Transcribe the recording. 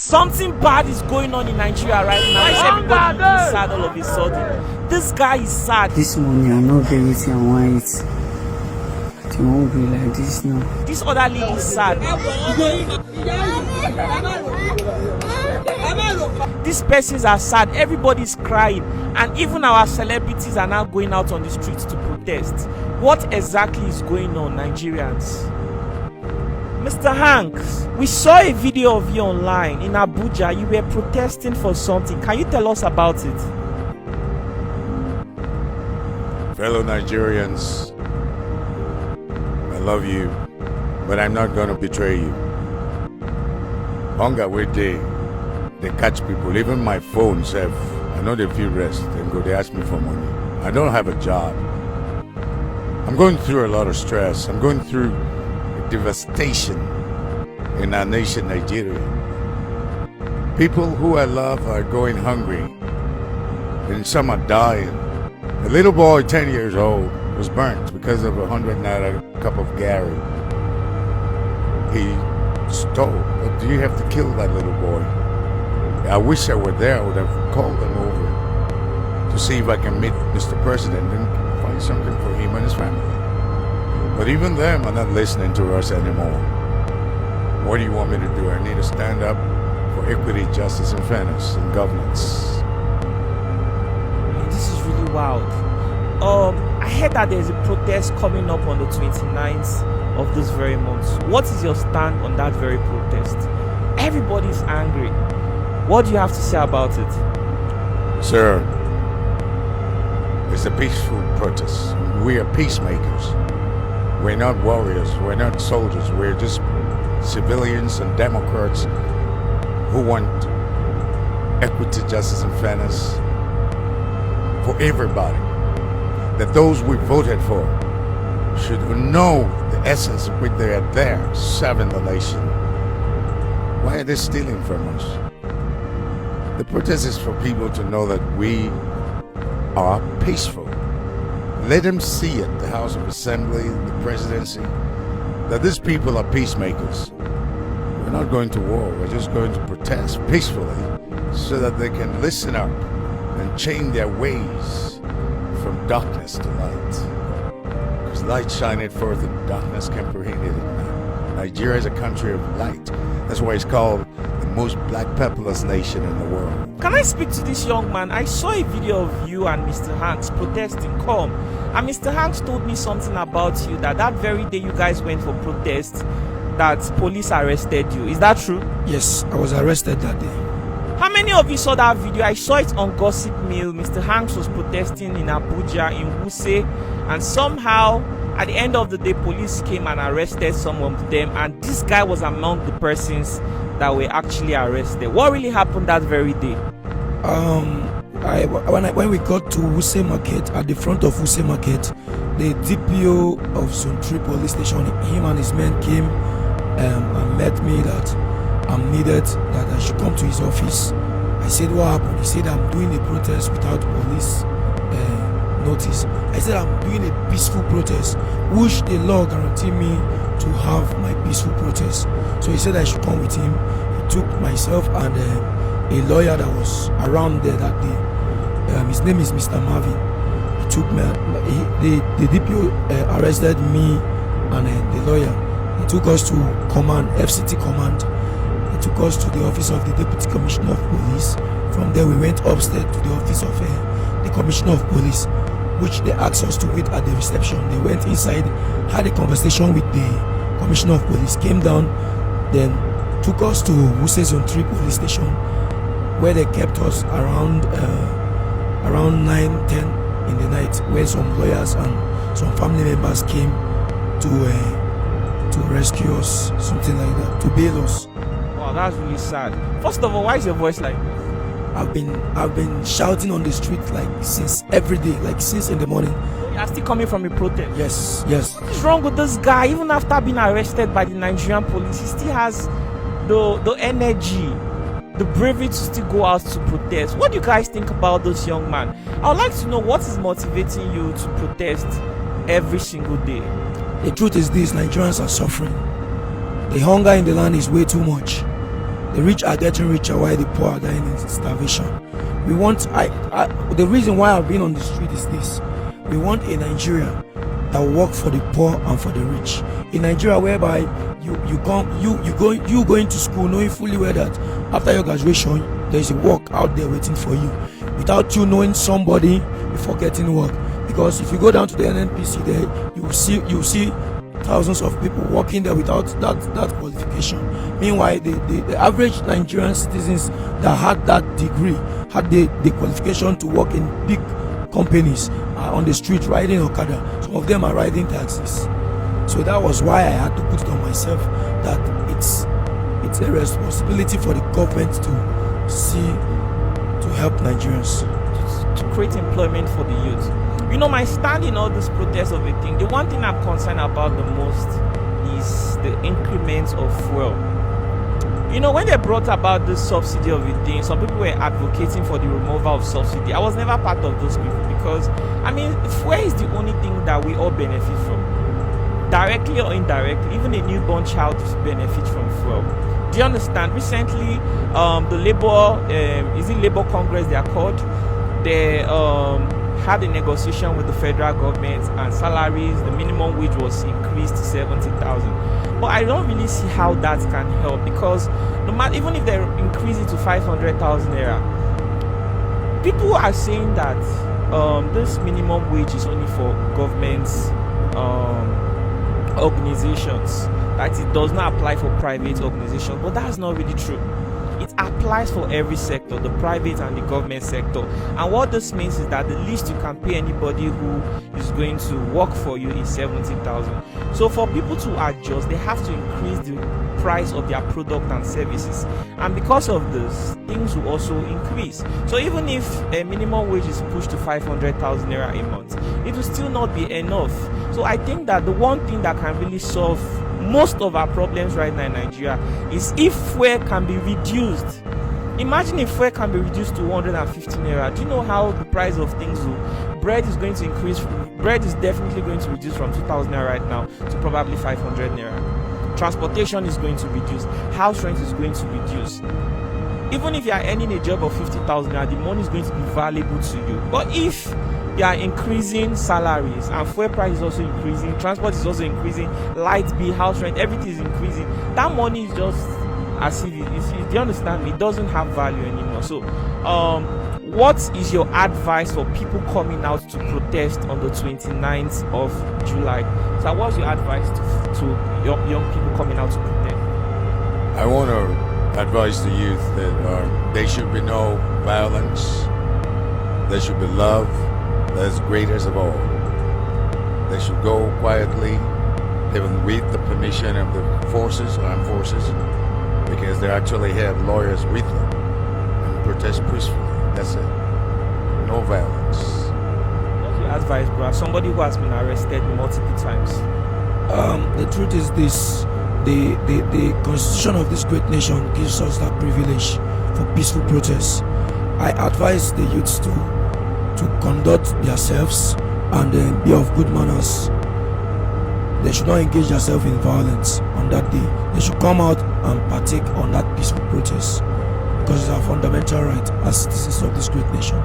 Something bad is going on in Nigeria right now. Why is everybody looking sad all of a sudden? This guy is sad. This morning I not get anything I want it. It won't be like this now. This other lady is sad. These persons are sad. Everybody's crying. And even our celebrities are now going out on the streets to protest. What exactly is going on, Nigerians? Mr. Hanks, we saw a video of you online in Abuja. You were protesting for something. Can you tell us about it? Fellow Nigerians, I love you, but I'm not going to betray you. Hunger where they catch people. Even my phone self, I know they feel rest and go, they ask me for money. I don't have a job. I'm going through a lot of stress. I'm going through devastation in our nation, Nigeria. People who I love are going hungry, and some are dying. A little boy, 10 years old, was burnt because of 100 naira cup of gari. He stole. But do you have to kill that little boy? I wish I were there. I would have called them over to see if I can meet Mr. President and find something for him and his family. But even them are not listening to us anymore. What do you want me to do? I need to stand up for equity, justice, and fairness in governance. This is really wild. I heard that there's a protest coming up on the 29th of this very month. What is your stand on that very protest? Everybody's angry. What do you have to say about it? Sir, it's a peaceful protest. We are peacemakers. We're not warriors, we're not soldiers, we're just civilians and Democrats who want equity, justice, and fairness for everybody. That those we voted for should know the essence of which they are there, serving the nation. Why are they stealing from us? The protest is for people to know that we are peaceful. Let them see it, the House of Assembly, the presidency, that these people are peacemakers. We're not going to war, we're just going to protest peacefully so that they can listen up and change their ways from darkness to light. Because light shineth forth and darkness comprehended it not. Nigeria is a country of light. That's why it's called the most black populous nation in the world. Can I speak to this young man? I saw a video of you and Mr. Hanks protesting. Come. And Mr. Hanks told me something about you, that very day you guys went for protest, that police arrested you. Is that true? Yes, I was arrested that day. How many of you saw that video? I saw it on Gossip Mill. Mr. Hanks was protesting in Abuja, in Wuse, and somehow at the end of the day, police came and arrested some of them, and this guy was among the persons that were actually arrested. What really happened that very day? When we got to Wuse Market, at the front of Wuse Market, the DPO of Zone 3 police station, him and his men came and met me that I'm needed, that I should come to his office. I said, what happened? He said, I'm doing a protest without police notice. I said, I'm doing a peaceful protest, which the law guaranteed me to have my peaceful protest. So he said I should come with him. He took myself and a lawyer that was around there that day. His name is Mr. Marvin. He took me. The DPO arrested me and the lawyer. He took us to command, FCT command. He took us to the office of the Deputy Commissioner of Police. From there we went upstairs to the office of the Commissioner of Police, which they asked us to wait at the reception. They went inside, had a conversation with the Commissioner of Police, came down, then took us to Wuse Zone 3 police station, where they kept us around 9-10 in the night, where some lawyers and some family members came to rescue us, something like that, to bail us. Wow, that's really sad. First of all, why is your voice like this? I've been shouting on the street like since every day, like since in the morning. You are still coming from a protest? Yes. What is wrong with this guy? Even after being arrested by the Nigerian police, he still has the energy, the bravery to still go out to protest. What do you guys think about this young man? I would like to know what is motivating you to protest every single day. The truth is this: Nigerians are suffering. The hunger in the land is way too much. The rich are getting richer while the poor are dying in starvation. We want, the reason why I've been on the street is this. We want a Nigeria that will work for the poor and for the rich. A Nigeria whereby you going to school knowing fully well that after your graduation there is a work out there waiting for you, without you knowing somebody before getting work. Because if you go down to the NNPC there, you will see thousands of people working there without that qualification. Meanwhile, the average Nigerian citizens that had that degree, had the qualification to work in big companies, are on the street riding Okada. Some of them are riding taxis. So that was why I had to put it on myself that it's a responsibility for the government to help Nigerians, to create employment for the youth. You know, my stand in all this protest of a thing, the one thing I'm concerned about the most is the increments of fuel. You know, when they brought about this subsidy of a thing, some people were advocating for the removal of subsidy. I was never part of those people because, I mean, fuel is the only thing that we all benefit from, directly or indirectly. Even a newborn child benefits from fuel. Do you understand? Recently, the Labour Congress, they are called, they had a negotiation with the federal government, and salaries, the minimum wage was increased to 70,000. But I don't really see how that can help, because no matter, even if they increase it to 500,000 naira, people are saying that this minimum wage is only for governments, organizations, that it does not apply for private organizations. But that's not really true. It applies for every sector, the private and the government sector. And what this means is that the least you can pay anybody who is going to work for you is 70,000. So for people to adjust, they have to increase the price of their product and services. And because of this, things will also increase. So even if a minimum wage is pushed to 500,000 naira a month, it will still not be enough. So I think that the one thing that can really solve most of our problems right now in Nigeria is if fuel can be reduced. Imagine if fuel can be reduced to 150 naira. Do you know how the price of things will? Bread is going to increase. Bread is definitely going to reduce from 2,000 naira right now to probably 500 naira. Transportation is going to reduce. House rent is going to reduce. Even if you are earning a job of 50,000 naira, the money is going to be valuable to you. But if you are increasing salaries and fuel price is also increasing, transport is also increasing, light bill, house rent, everything is increasing, that money is just as if do you understand me? It doesn't have value anymore. So what is your advice for people coming out to protest on the 29th of July? So what's your advice to young people coming out to protest? I want to advise the youth that there should be no violence, there should be love. That's greatest of all. They should go quietly, even with the permission of the armed forces, because they actually have lawyers with them, and protest peacefully. That's it. No violence. What's your advice, bro? Somebody who has been arrested multiple times. The truth is this: the constitution of this great nation gives us that privilege for peaceful protests. I advise the youths to conduct themselves and be of good manners. They should not engage themselves in violence on that day. They should come out and partake on that peaceful protest, because it's our fundamental right as citizens of this great nation.